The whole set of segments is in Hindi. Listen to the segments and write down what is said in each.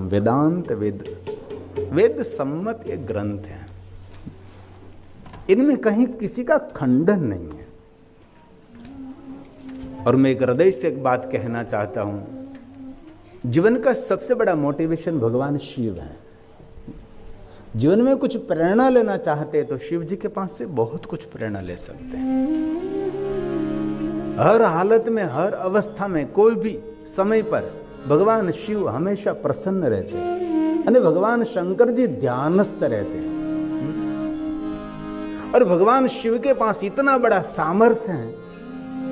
वेदांत वेद सम्मत एक ग्रंथ है, इनमें कहीं किसी का खंडन नहीं है। और मैं एक हृदय से एक बात कहना चाहता हूं, जीवन का सबसे बड़ा मोटिवेशन भगवान शिव है। जीवन में कुछ प्रेरणा लेना चाहते हैं तो शिव जी के पास से बहुत कुछ प्रेरणा ले सकते हैं। हर हालत में, हर अवस्था में, कोई भी समय पर भगवान शिव हमेशा प्रसन्न रहते हैं और भगवान शंकर जी ध्यानस्थ रहते हैं। और भगवान शिव के पास इतना बड़ा सामर्थ्य है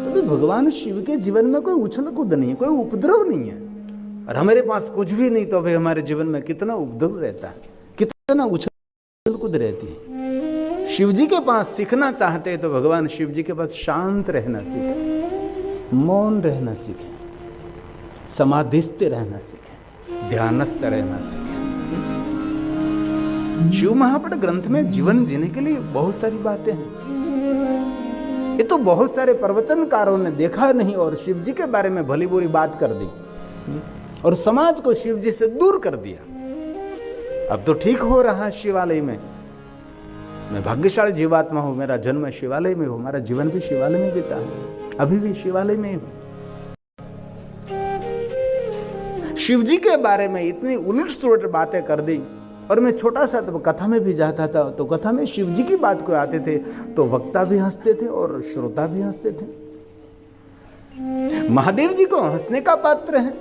तो भी भगवान शिव के जीवन में कोई उछल कूद नहीं है, कोई उपद्रव नहीं है। और हमारे पास कुछ भी नहीं तो भी हमारे जीवन में कितना उपद्रव रहता है, कितना उछल कूद रहती है। शिव जी के पास सीखना चाहते हैं तो भगवान शिव जी के पास शांत रहना सीखें, मौन रहना सीखें, समाधिस्थ रहना सीखें, ध्यानस्थ रहना सीखें। शिव महापट ग्रंथ में जीवन जीने के लिए बहुत सारी बातें हैं। ये तो बहुत सारे प्रवचनकारों ने देखा नहीं और शिव जी के बारे में भली बुरी बात कर दी और समाज को शिव जी से दूर कर दिया। अब तो ठीक हो रहा है शिवालय में। मैं भाग्यशाली जीवात्मा हूं, मेरा जन्म शिवालय में हो, हमारा जीवन भी शिवालय में बीता है, अभी भी शिवालय में हूं। शिव जी के बारे में इतनी उलट सुलट बातें कर दी। और मैं छोटा सा तो कथा में भी जाता था तो कथा में शिव जी की बात को आते थे तो वक्ता भी हंसते थे और श्रोता भी हंसते थे। महादेव जी को हंसने का पात्र है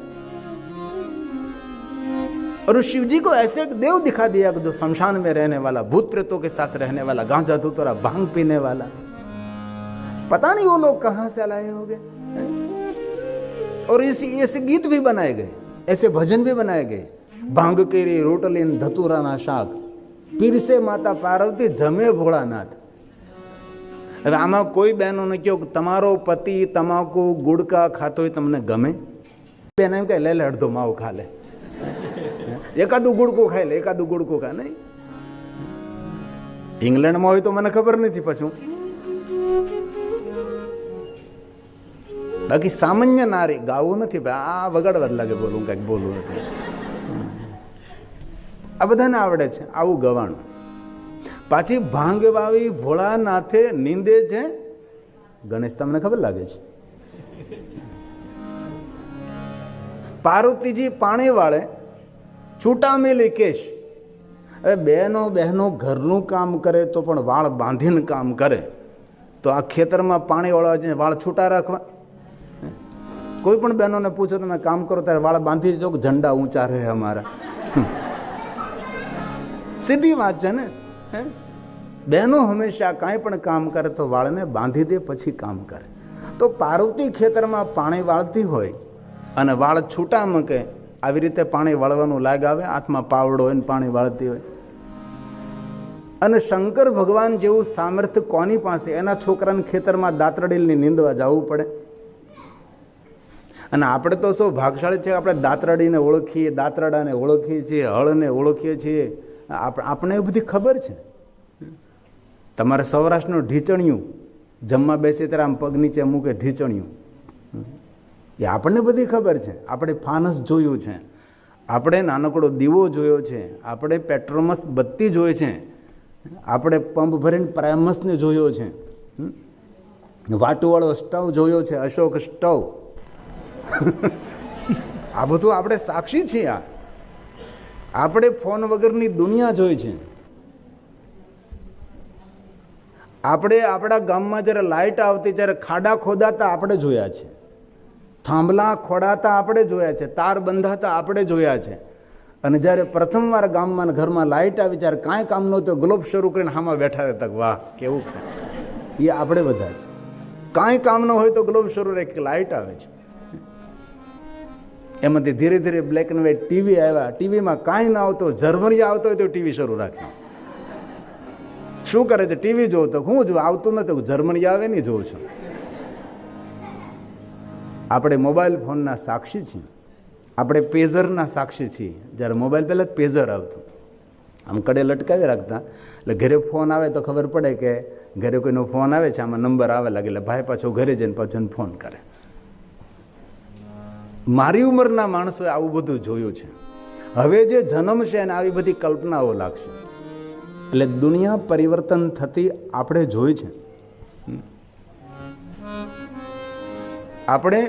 और उस शिव जी को ऐसे एक देव दिखा दिया जो शमशान में रहने वाला, भूत प्रेतों के साथ रहने वाला, गांजा धतूरा भांग पीने वाला। पता नहीं वो लोग कहां से लाए होंगे। और ऐसे गीत भी बनाए गए, ऐसे भजन भी बनाए गए। भांग केरी रोटलीन धतूरा ना शाक, पीर से माता पार्वती जमे भोળાનાથ। હવે આમાં કોઈ બહેનોને કહો કે તમારો પતિ તમાકુ ગુડકા ખાતો હોય તમને ગમે? બેન એમ કહે લે લે અડધો માવો ખા લે, એકાદું ગુડકું ખાઈ લે, એકાદું ગુડકું ખા નહીં। ઇંગ્લેન્ડમાં હોય તો મને ખબર નથી પાછું, બાકી સામાન્ય નારી ગાવું નથી ભાઈ, આ વગાડવા જ લાગે બોલું કંઈક બોલું નથી। આ બધાને આવડે છે આવું ગવાણું। પાછી ભાંગ વાવી ભોળાનાથે નીંદે છે ગણેશ, તમને ખબર લાગે છે? પાર્વતીજી પાણી વાળે છૂટા મેલી કેશ। હવે બહેનો ઘરનું કામ કરે તો પણ વાળ બાંધીને કામ કરે તો આ ખેતરમાં પાણી વાળવા છે વાળ છૂટા રાખવા? કોઈ પણ બહેનોને પૂછો તમે કામ કરો ત્યારે વાળ બાંધી દેજો કે ઝંડા ઊંચા રહે અમારા। સીધી વાત છે ને। બહેનો હંમેશા કાંઈ પણ કામ કરે તો વાળને બાંધી દે પછી કામ કરે। તો પાર્વતી ખેતરમાં પાણી વાળતી હોય અને વાળ છૂટા મૂકે, આવી રીતે પાણી વાળવાનું લાગ આવે, હાથમાં પાવડો હોય ને પાણી વાળતી હોય। અને શંકર ભગવાન જેવું સામર્થ્ય કોની પાસે? એના છોકરાને ખેતરમાં દાતરડીલની નીંદવા જવું પડે। અને આપણે તો શું ભાગશાળી છે, આપણે દાતરડીને ઓળખીએ, દાતરડાને ઓળખીએ છીએ, હળને ઓળખીએ છીએ, આપણે એ બધી ખબર છે। તમારે સૌરાષ્ટ્રનું ઢીચણિયું જમવા બેસે ત્યારે આમ પગ નીચે મૂકે ઢીચણિયું, એ આપણને બધી ખબર છે। આપણે ફાનસ જોયું છે, આપણે નાનકડો દીવો જોયો છે, આપણે પેટ્રોમસ બત્તી જોઈ છે, આપણે પંપ ભરીને પ્રાઇમસને જોયો છે, વાટુવાળો સ્ટવ જોયો છે, અશોક સ્ટવ। આ બધું આપણે સાક્ષી છીએ। આપણે ફોન વગરની દુનિયા જોઈ છે। આપણે આપણા ગામમાં જ્યારે લાઇટ આવતી ત્યારે ખાડા ખોદાતા આપણે જોયા છે, થાંભલા ખોડાતા આપણે જોયા છે, તાર બંધાતા આપણે જોયા છે। અને જ્યારે પ્રથમવાર ગામમાં ઘરમાં લાઇટ આવી ત્યારે કાંઈ કામ નહોતું, ગ્લોબ શરૂ કરીને હામાં બેઠા રહેતા, વાહ કેવું છે। એ આપણે બધા છે। કાંઈ કામ ન હોય તો ગ્લોબ શરૂ રાખી લાઇટ આવે છે। એમાંથી ધીરે ધીરે બ્લેક એન્ડ વ્હાઇટ ટીવી આવ્યા। ટીવીમાં કાંઈ ના આવતો, જર્મની આવતો હોય તો ટીવી શરૂ રાખે। શું કરે છે? ટીવી જોઉં તો હું જોઉં, આવતું નથી, જર્મની આવે નહીં જોઉં છું। આપણે મોબાઈલ ફોનના સાક્ષી છીએ, આપણે પેઝરના સાક્ષી છીએ। જ્યારે મોબાઈલ પહેલાં પેઝર આવતું, આમ કડે લટકાવી રાખતા, એટલે ઘરે ફોન આવે તો ખબર પડે કે ઘરે કોઈનો ફોન આવે છે, આમાં નંબર આવે લાગે, એટલે ભાઈ પાછો ઘરે જઈને પાછો ફોન કરે। મારી ઉંમરના માણસોએ આવું બધું જોયું છે। હવે જે જન્મશે ને આવી બધી કલ્પનાઓ લાગશે. એટલે દુનિયા પરિવર્તન થતી આપણે જોઈ છે. આપણે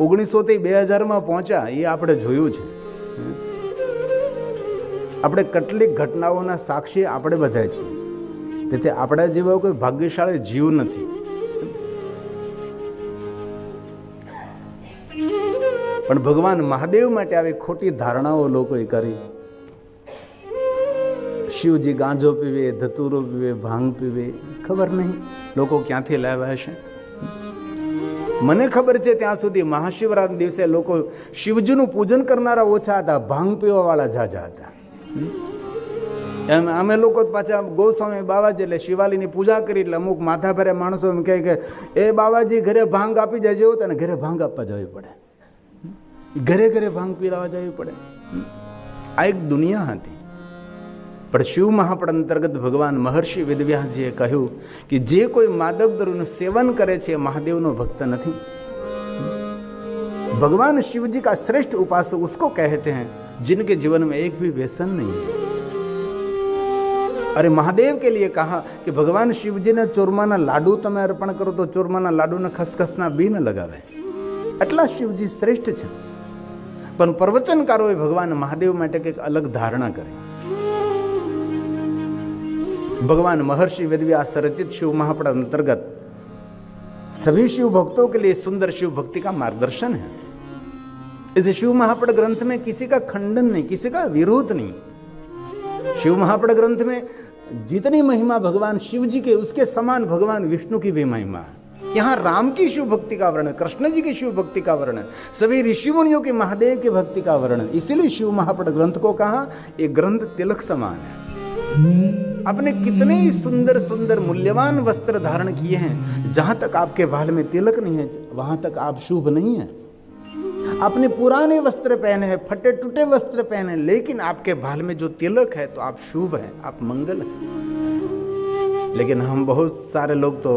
1900 થી 2000 પહોંચ્યા એ આપણે જોયું છે. આપણે કેટલીક ઘટનાઓના સાક્ષી આપણે બધા છીએ. તેથી આપણા જેવા કોઈ ભાગ્યશાળી જીવ નથી. પણ ભગવાન મહાદેવ માટે આવી ખોટી ધારણાઓ લોકોએ કરી. શિવજી ગાંજો પીવે, ધતુરો પીવે, ભાંગ પીવે, ખબર નહીં લોકો ક્યાંથી લાવ્યા હશે. મને ખબર છે ત્યાં સુધી મહાશિવરાત્રિ દિવસે લોકો શિવજીનું પૂજન કરનારા ઓછા હતા, ભાંગ પીવા વાળા જાજા હતા. એમ અમે લોકો પાછા ગોસ્વામી બાવાજી એટલે શિવાલીની પૂજા કરી એટલે અમુક માથા ભરે માણસો એમ કહે કે એ બાવાજી ઘરે ભાંગ આપી જાય જેવું તને ઘરે ભાંગ આપવા જવી પડે, ઘરે ઘરે ભાંગ પીલાવા જવી પડે. આ એક દુનિયા હતી. પણ શિવ મહાપડ અંતર્ગત ભગવાન મહર્ષિ વેદવ્યાસજીએ કહ્યું કે જે કોઈ માદક દ્રવ્યનું સેવન કરે છે મહાદેવનો ભક્ત નથી. भगवान शिव जी का श्रेष्ठ उपासक उसको कहते हैं जिनके जीवन में एक भी व्यसन नहीं है. अरे महादेव के लिए कहा कि भगवान शिव जी ने चूरमाना लाडू તમે અર્પણ કરો તો ચૂરમાના લાડુને ખસખસના બી ન લગાવે. એટલા શિવજી શ્રેષ્ઠ છે. પણ પ્રવચનકારોએ ભગવાન મહાદેવ માટે કંઈક અલગ ધારણા કરી. भगवान महर्षि वेदव्यास रचित शिव महापड़ अंतर्गत सभी शिव भक्तों के लिए सुंदर शिव भक्ति का मार्गदर्शन है. इस शिव महापड़ ग्रंथ में किसी का खंडन नहीं, किसी का विरोध नहीं. शिव महापड़ ग्रंथ में जितनी महिमा भगवान शिव जी के उसके समान भगवान विष्णु की भी महिमा है. यहाँ राम की शिव भक्ति का वर्णन, कृष्ण जी की शिव भक्ति का वर्णन, सभी ऋषि मुनियों की महादेव की भक्ति का वर्णन. इसीलिए शिव महापड़ ग्रंथ को कहा ये ग्रंथ तिलक समान है. आपने कितने ही सुंदर सुंदर मूल्यवान वस्त्र धारण किए हैं, जहां तक आपके बाल में तिलक नहीं है वहां तक आप शुभ नहीं है. आपने पुराने वस्त्र पहने हैं, फटे टूटे वस्त्र पहने, लेकिन आपके बाल में जो तिलक है तो आप शुभ है, आप मंगल है. लेकिन हम बहुत सारे लोग तो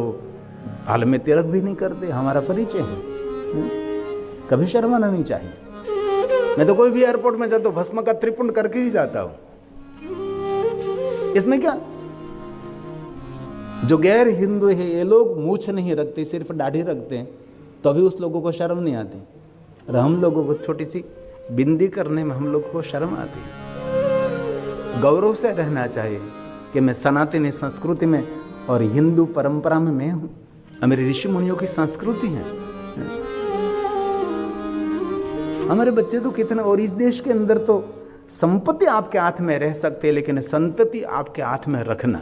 बाल में तिलक भी नहीं करते. हमारा परिचय है, कभी शर्माना नहीं चाहिए. मैं तो कोई भी एयरपोर्ट में जाता हूं भस्म का त्रिपुंड करके ही जाता हूं. इसमें क्या, जो गैर हिंदू है ये लोग मूछ नहीं रखते, सिर्फ दाढ़ी रखते हैं, तो अभी उस लोगों को शर्म नहीं आती. और हम लोगों को छोटी सी बिंदी करने में हम लोग को शर्म आती है. गौरव से रहना चाहिए कि मैं सनातनी संस्कृति में और हिंदू परंपरा में मैं हूं. मेरे ऋषि मुनियों की संस्कृति है. हमारे बच्चे तो कितने, और इस देश के अंदर तो संपत्ति आपके हाथ में रह सकते हैं, लेकिन संतति आपके हाथ में रखना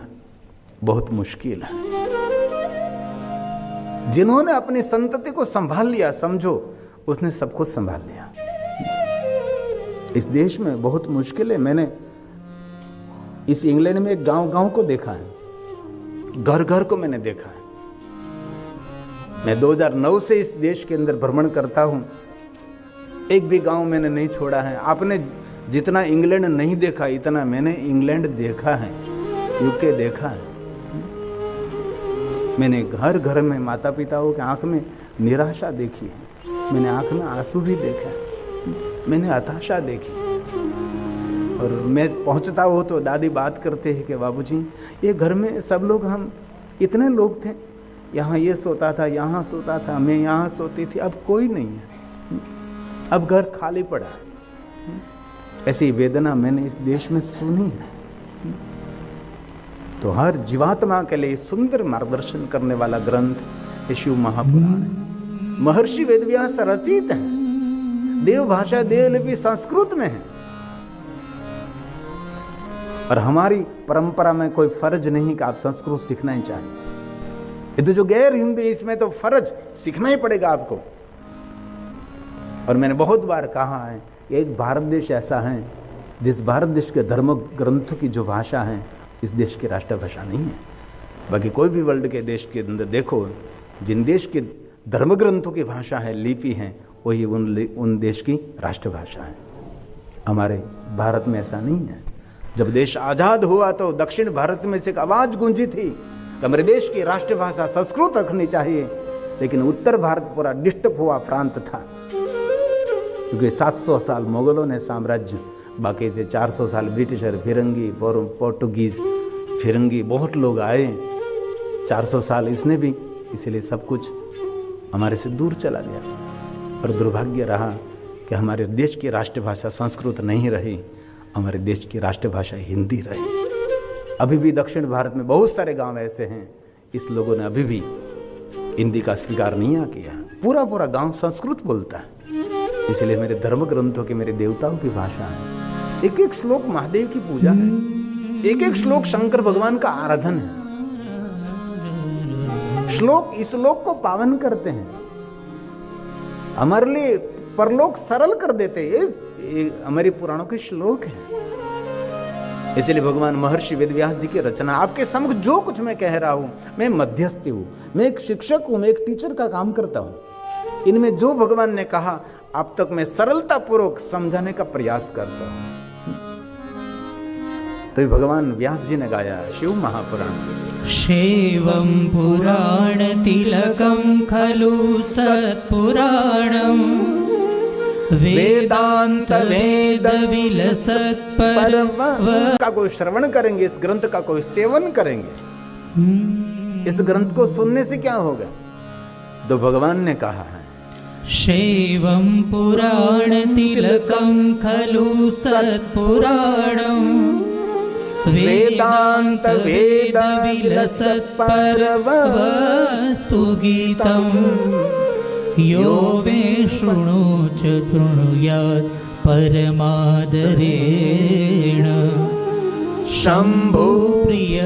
बहुत मुश्किल है. जिन्होंने अपनी संतति को संभाल लिया, समझो उसने सब कुछ संभाल लिया. इस देश में बहुत मुश्किल है. मैंने इस इंग्लैंड में एक गांव को देखा है, घर घर को मैंने देखा है. मैं 2009 से इस देश के अंदर भ्रमण करता हूं, एक भी गांव मैंने नहीं छोड़ा है. आपने जितना इंग्लैंड नहीं देखा इतना मैंने इंग्लैंड देखा है, यूके देखा है. मैंने घर घर में माता पिताओं के आंख में निराशा देखी है, मैंने आंख में आंसू भी देखा है, मैंने हताशा देखी. और मैं पहुंचता हूँ तो दादी बात करते हैं कि बाबूजी ये घर में सब लोग, हम इतने लोग थे, यहाँ ये सोता था, यहाँ सोता था, मैं यहाँ सोती थी, अब कोई नहीं है, अब घर खाली पड़ा है. ऐसी वेदना मैंने इस देश में सुनी है. तो हर जीवात्मा के लिए सुंदर मार्गदर्शन करने वाला ग्रंथ ये शिव महापुराण है. महर्षि वेदव्यास रचित है, देव भाषा देवलिपि संस्कृत में है. और हमारी परंपरा में कोई फर्ज नहीं कि आप संस्कृत सीखना ही चाहिए. ये तो जो गैर हिंदी इसमें तो फर्ज सीखना ही पड़ेगा आपको. और मैंने बहुत बार कहा है, एक भारत देश ऐसा है जिस भारत देश के धर्म ग्रंथ की जो भाषा है इस देश की राष्ट्रभाषा नहीं है. बाकी कोई भी वर्ल्ड के देश के अंदर देखो, जिन देश के धर्म ग्रंथों की भाषा है, लिपि है, वही उन देश की राष्ट्रभाषा है. हमारे भारत में ऐसा नहीं है. जब देश आजाद हुआ तो दक्षिण भारत में से एक आवाज गूंजी थी कि हमारे देश की राष्ट्रभाषा संस्कृत रखनी चाहिए. लेकिन उत्तर भारत पूरा डिस्टर्ब हुआ प्रांत था, क्योंकि 700 साल मुगलों ने साम्राज्य बाकी से 400 साल ब्रिटिशर, फिरंगी, पोर्टुगीज, फिरंगी बहुत लोग आए, 400 साल इसने भी, इसलिए सब कुछ हमारे से दूर चला गया। और दुर्भाग्य रहा कि हमारे देश की राष्ट्रभाषा संस्कृत नहीं रही, हमारे देश की राष्ट्रभाषा हिंदी रही। अभी भी दक्षिण भारत में बहुत सारे गांव ऐसे हैं, इस लोगों ने अभी भी हिंदी का स्वीकार नहीं किया। पूरा पूरा गांव संस्कृत बोलता है। इसलिए मेरे धर्म ग्रंथों की, मेरे देवताओं की भाषा है। एक एक श्लोक महादेव की पूजा है, एक एक श्लोक शंकर भगवान का आराधन है। श्लोक इस लोक को पावन करते हैं, हमारे लिए परलोक सरल कर देते हैं। ये हमारे पुराणों के श्लोक हैं। इसलिए भगवान महर्षि वेदव्यास जी की रचना, आपके समक्ष जो कुछ मैं कह रहा हूं, मैं मध्यस्थी हूं, मैं एक शिक्षक हूं, मैं एक टीचर का काम करता हूं। इनमें जो भगवान ने कहा अब तक मैं सरलता पूर्वक समझाने का प्रयास करता हूं। तो भगवान व्यास जी ने गाया शिव महापुराण। शैवं पुराण तिलकं खलु सत्पुराणं वेदांत वेद विलसत् परम। का कोई श्रवण करेंगे, इस ग्रंथ का कोई सेवन करेंगे, इस ग्रंथ को सुनने से क्या होगा? तो भगवान ने कहा है शैवं पुराण तिलकं खलु सत्पुराणं वेदांत वेद विलसत् परम वस्तु गीतं यो वे शृणोच शृणुयात् परमादरेण शंभु प्रिय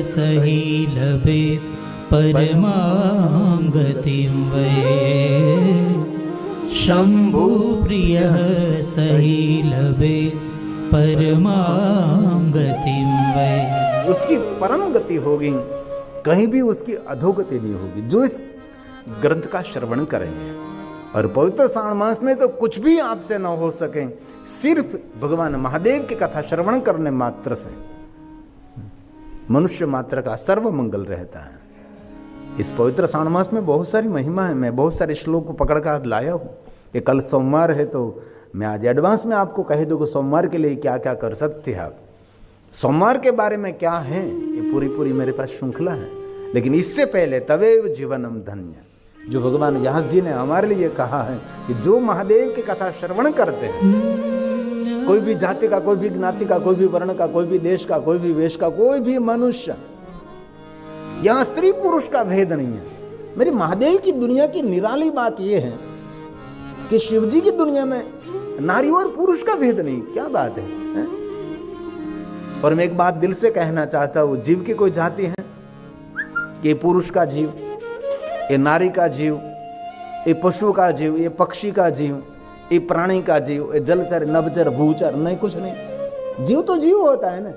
सहि लभेत् परमां गतिं वै। शंभु प्रिय सहि लभेत् परमां गतिं वै। उसकी परम गति होगी, कहीं भी उसकी अधोगति नहीं होगी जो इस ग्रंथ का श्रवण करेंगे। और पवित्र श्रावण मास में तो कुछ भी आपसे न हो सके, सिर्फ भगवान महादेव की कथा श्रवण करने मात्र से मनुष्य मात्र का सर्व मंगल रहता है। इस पवित्र श्रावण मास में बहुत सारी महिमा है। मैं बहुत सारे श्लोक को पकड़ कर लाया हूँ। ये कल सोमवार है तो मैं आज एडवांस में आपको कह दूँ कि सोमवार के लिए क्या क्या कर सकते हैं आप, सोमवार के बारे में क्या है, ये पूरी मेरे पास श्रृंखला है। लेकिन इससे पहले तवेव जीवनम धन्य, जो भगवान व्यास जी ने हमारे लिए कहा है कि जो महादेव की कथा श्रवण करते हैं, कोई भी जाति का, कोई भी ज्ञाति का, कोई भी वर्ण का, कोई भी देश का, कोई भी वेश का, कोई भी मनुष्य, यहाँ स्त्री पुरुष का भेद नहीं है। मेरी महादेव की दुनिया की निराली बात यह है कि शिव जी की दुनिया में नारी और पुरुष का भेद नहीं। क्या बात है? और मैं एक बात दिल से कहना चाहता हूं, जीव की कोई जाति है? ये पुरुष का जीव, ये नारी का जीव, ये पशु का जीव, ये पक्षी का जीव, ये प्राणी का जीव, ये जलचर, नभचर, भूचर, नहीं, कुछ नहीं। जीव तो जीव होता है ना।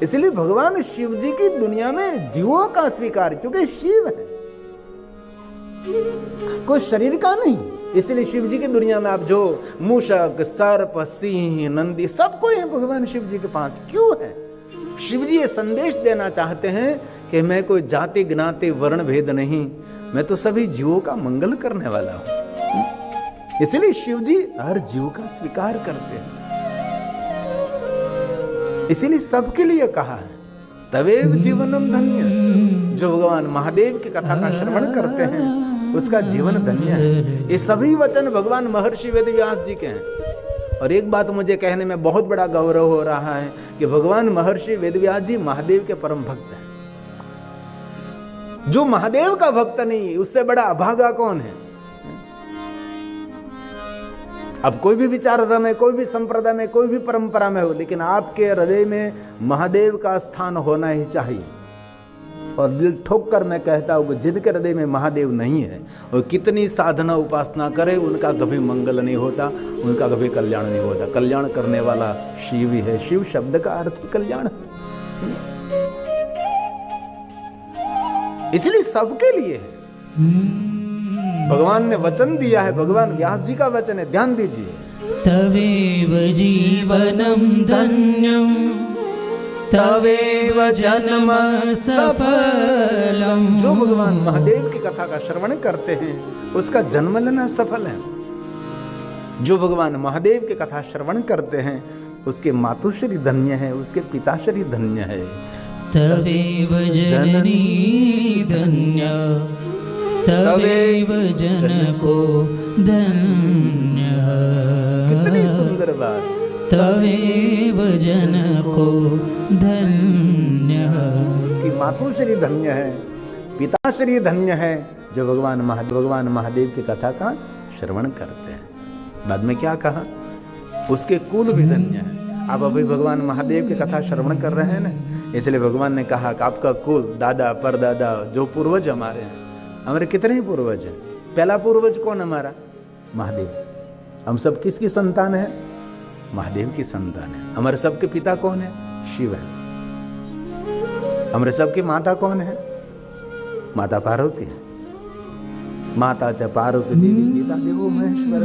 इसलिए भगवान शिव जी की दुनिया में जीवों का स्वीकार, क्योंकि शिव है, कोई शरीर का नहीं। इसलिए शिव जी की दुनिया में आप जो मूषक, सर्प, सिंह, नंदी, सब कोई है भगवान शिव जी के पास। क्यों है? शिव जी ये संदेश देना चाहते हैं कि मैं कोई जाति, ज्ञाति, वर्ण भेद नहीं, मैं तो सभी जीवों का मंगल करने वाला हूं। इसलिए शिव जी हर जीव का स्वीकार करते हैं। इसीलिए सबके लिए कहा है तवेव जीवनम धन्य। जो भगवान महादेव की कथा का श्रवण करते हैं उसका जीवन धन्य है। ये सभी वचन भगवान महर्षि वेदव्यास जी के हैं। और एक बात मुझे कहने में बहुत बड़ा गौरव हो रहा है कि भगवान महर्षि वेदव्यास जी महादेव के परम भक्त हैं। जो महादेव का भक्त नहीं, उससे बड़ा अभागा कौन है? अब कोई भी विचारधारा में, कोई भी संप्रदाय में, कोई भी परंपरा में हो, लेकिन आपके हृदय में महादेव का स्थान होना ही चाहिए। और दिल ठोक कर मैं कहता हूं कि जिनके हृदय में महादेव नहीं है और कितनी साधना उपासना करे, उनका कभी मंगल नहीं होता, उनका कभी कल्याण नहीं होता। कल्याण करने वाला शिव ही है। शिव शब्द का अर्थ कल्याण है। इसलिए सबके लिए है। भगवान ने वचन दिया है, भगवान व्यास जी का वचन है, ध्यान दीजिए। तवेव जीवनम धन्यम तवेव जन्म सफलम। जो भगवान महादेव की कथा का श्रवण करते हैं उसका जन्म लेना सफल है। जो भगवान महादेव के कथा श्रवण करते हैं उसके मातुश्री धन्य है, उसके पिताश्री धन्य है। तवेव जननी धन्य, तवेव जनको धन्य। कितनी सुंदर बात। तवेव जनको धन्य। उसकी मातुश्री धन्य है, पिताश्री धन्य है, जो भगवान महादेव की कथा का श्रवण करते हैं। बाद में क्या कहा, उसके कुल भी धन्य है। आप अभी भगवान महादेव की कथा श्रवण कर रहे हैं ना, इसलिए भगवान ने कहा कि आपका कुल, दादा परदादा, जो पूर्वज हमारे हैं, हमारे कितने पूर्वज हैं। पहला पूर्वज कौन हमारा? महादेव। हम सब किसकी संतान है? महादेव की संतान है। हमारे सबके पिता कौन है? शिव है। हमारे सबकी माता कौन है? माता पार्वती है। माता च पार्वती देवी पिता देवो महेश्वर।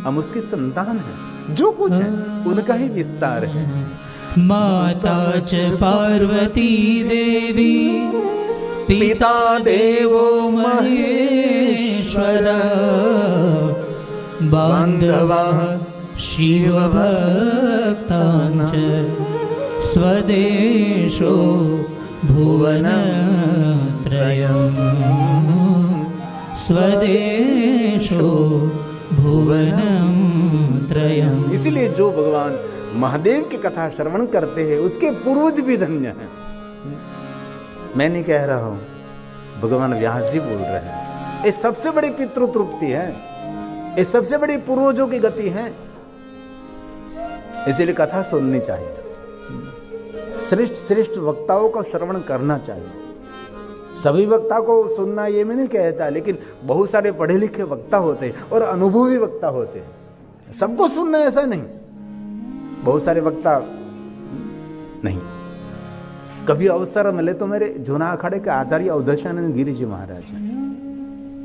हम उसकी संतान हैं। जो कुछ है उनका ही विस्तार है। माता च पार्वती देवी पिता देवो महेश्वर। बान्धवः शिवभक्ताञ्च स्वदेशो भुवनत्रयम्। स्वदेशो भुवनम त्रयम्। इसीलिए जो भगवान महादेव की कथा श्रवण करते हैं उसके पूर्वज भी धन्य हैं। मैं नहीं कह रहा हूं, भगवान व्यास जी बोल रहे हैं। ये सबसे बड़ी पितृ तृप्ति है, ये सबसे बड़ी पूर्वजों की गति है। इसीलिए कथा सुननी चाहिए, श्रेष्ठ श्रेष्ठ वक्ताओं का श्रवण करना चाहिए। सभी वक्ता को सुनना ये मैं नहीं कहता, लेकिन बहुत सारे पढ़े लिखे वक्ता होते हैं और अनुभवी वक्ता होते हैं। सबको सुनना ऐसा नहीं, बहुत सारे वक्ता नहीं। कभी अवसर मिले तो मेरे जूना अखाड़े के आचार्य अवधेशानंद गिरी जी महाराज हैं,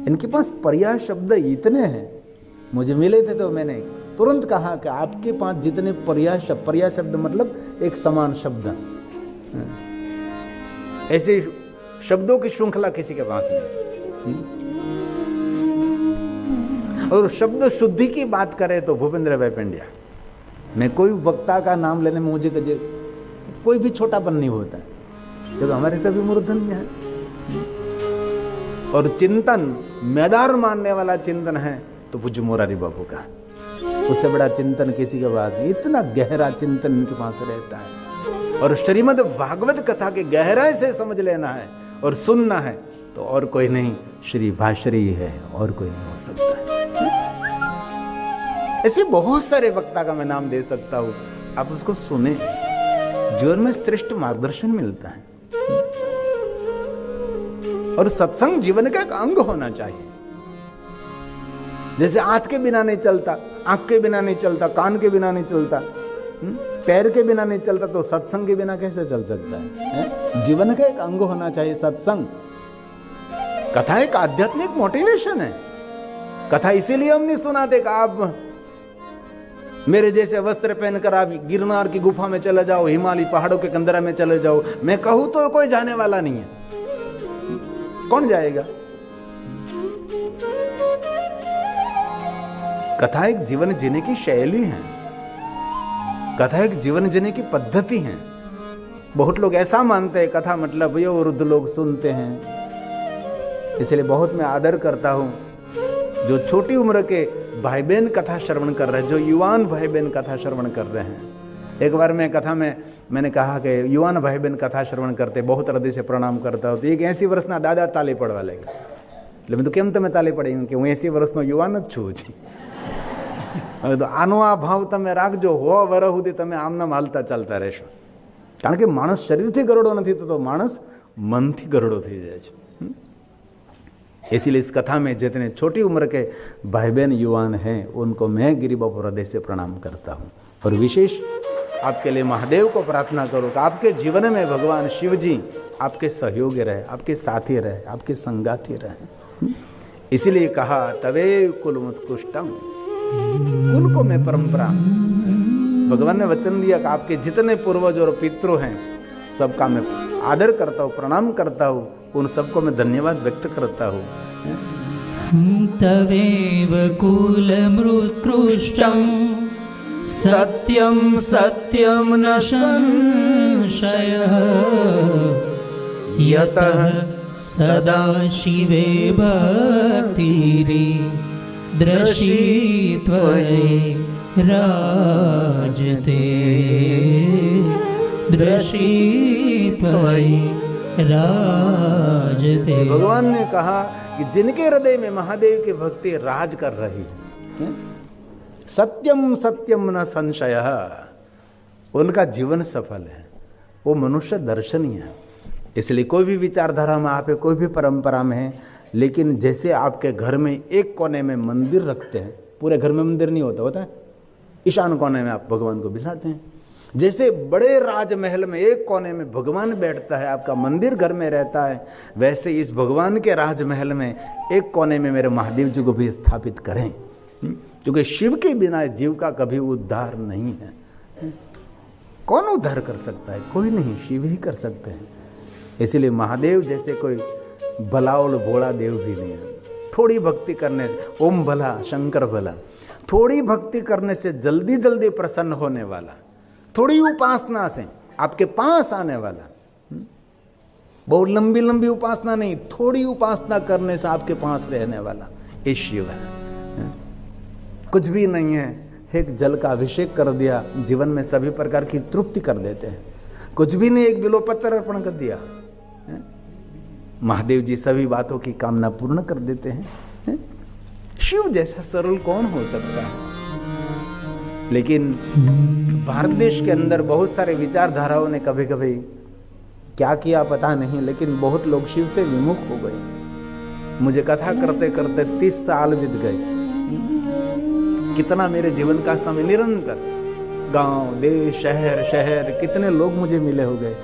इनके पास पर्याय शब्द इतने हैं। मुझे मिले थे तो मैंने तुरंत कहा कि आपके पास जितने पर्याय शब्द मतलब एक समान शब्द, ऐसे शब्दों की श्रृंखला किसी के पास नहीं। और शब्द शुद्धि की बात करें तो भूपेंद्र भाई पंड्या। मैं कोई वक्ता का नाम लेने में मुझे कोई भी छोटापन नहीं होता है, जो हमारे सभी मूर्धन्य है। और चिंतन मैदार मानने वाला चिंतन है तो पूज्य मोरारी बाबू का, उससे बड़ा चिंतन किसी के पास नहीं। इतना गहरा चिंतन इनके पास रहता है। और श्रीमद् भागवत कथा के गहराई से समझ लेना है और सुनना है तो और कोई नहीं, श्री भाश्री है, और कोई नहीं हो सकता है। ऐसे बहुत सारे वक्ता का मैं नाम दे सकता हूं, आप उसको सुने, जीवन में श्रेष्ठ मार्गदर्शन मिलता है। और सत्संग जीवन का एक अंग होना चाहिए। जैसे हाथ के बिना नहीं चलता, आंख के बिना नहीं चलता, कान के बिना नहीं चलता, पैर के बिना नहीं चलता, तो सत्संग के बिना कैसे चल सकता है? जीवन का एक अंग होना चाहिए सत्संग। कथा एक आध्यात्मिक मोटिवेशन है। कथा इसीलिए हम नहीं सुनाते कि आप मेरे जैसे वस्त्र पहनकर आप गिरनार की गुफा में चले जाओ, हिमालय पहाड़ों के कंदरा में चले जाओ। मैं कहूं तो कोई जाने वाला नहीं है, कौन जाएगा? कथा एक जीवन जीने की शैली है, कथा एक जीवन जीने की पद्धति है। बहुत लोग ऐसा मानते हैं कथा मतलब ये वृद्ध लोग सुनते हैं। इसलिए बहुत मैं आदर करता हूं जो छोटी उम्र के भाई बहन कथा श्रवण कर रहे हैं, जो युवान भाई बहन कथा श्रवण कर रहे हैं। एक बार मैं कथा में मैंने कहा कि युवान भाई बहन कथा श्रवण करते, बहुत हृदय से प्रणाम करता हूँ। तो एक 80 વર્ષના દાદા તાલી પડવા લાગ્યા। એટલે મેં તો કેમ તમે તાલી પડી? કે હું 80 વર્ષનો યુવાન જ છું હજી। હવે તો આનો આ ભાવ તમે રાખજો, હો વરહ સુધી તમે આમનામ હાલતા ચાલતા રહેશો। કારણ કે માણસ શરીરથી ગરડો નથી થતો, માણસ મનથી ગરડો થઈ જાય છે। इसलिए इस कथा में जितने छोटी उम्र के भाई बहन युवान हैं उनको मैं गिरी बाबू हृदय से प्रणाम करता हूँ। और विशेष आपके लिए महादेव को प्रार्थना करो कि आपके जीवन में भगवान शिव जी आपके सहयोगी रहे, आपके साथी रहे, आपके संगाती रहे। इसीलिए कहा तवे कुल उत्कृष्टम, कुल को मैं परंपरा, भगवान ने वचन दिया कि आपके जितने पूर्वज और पितृ हैं सबका मैं आदर करता हूँ, प्रणाम करता हूँ, उन सबको मैं धन्यवाद व्यक्त करता हूँ। तवेव कुलमृत्कृष्टं सत्यम सत्यम न संशयः यतः सदा शिवे भक्तिरि दृशी त्वयि राजते दृशी त्वयि राजते। भगवान ने कहा कि जिनके हृदय में महादेव की भक्ति राज कर रही है, सत्यम सत्यम न संशय, उनका जीवन सफल है, वो मनुष्य दर्शनीय है। इसलिए कोई भी विचारधारा में आप है, कोई भी परंपरा में है, लेकिन जैसे आपके घर में एक कोने में मंदिर रखते हैं, पूरे घर में मंदिर नहीं होता है, ईशान कोने में आप भगवान को बिठाते हैं। जैसे बड़े राजमहल में एक कोने में भगवान बैठता है, आपका मंदिर घर में रहता है, वैसे इस भगवान के राजमहल में एक कोने में मेरे महादेव जी को भी स्थापित करें, क्योंकि शिव के बिना जीव का कभी उद्धार नहीं है। कौन उद्धार कर सकता है? कोई नहीं, शिव ही कर सकते हैं। इसलिए महादेव जैसे कोई भला और भोला देव भी नहीं है। थोड़ी भक्ति करने से, ओम भला शंकर भला, थोड़ी भक्ति करने से जल्दी जल्दी प्रसन्न होने वाला, थोड़ी उपासना से आपके पास आने वाला, बहुत लंबी लंबी उपासना नहीं, थोड़ी उपासना करने से आपके पास रहने वाला ये शिव है। कुछ भी नहीं है, एक जल का अभिषेक कर दिया, जीवन में सभी प्रकार की तृप्ति कर देते हैं। कुछ भी नहीं, एक बिल्वपत्र अर्पण कर दिया, महादेव जी सभी बातों की कामना पूर्ण कर देते हैं। शिव जैसा सरल कौन हो सकता है? लेकिन भारत देश के अंदर बहुत सारे विचारधाराओं ने कभी कभी क्या किया पता नहीं, लेकिन बहुत लोग शिव से विमुख हो गए। मुझे कथा करते करते 30 साल बीत गए। कितना मेरे जीवन का समय निरंतर गांव, देश, शहर कितने लोग मुझे मिले हो गए।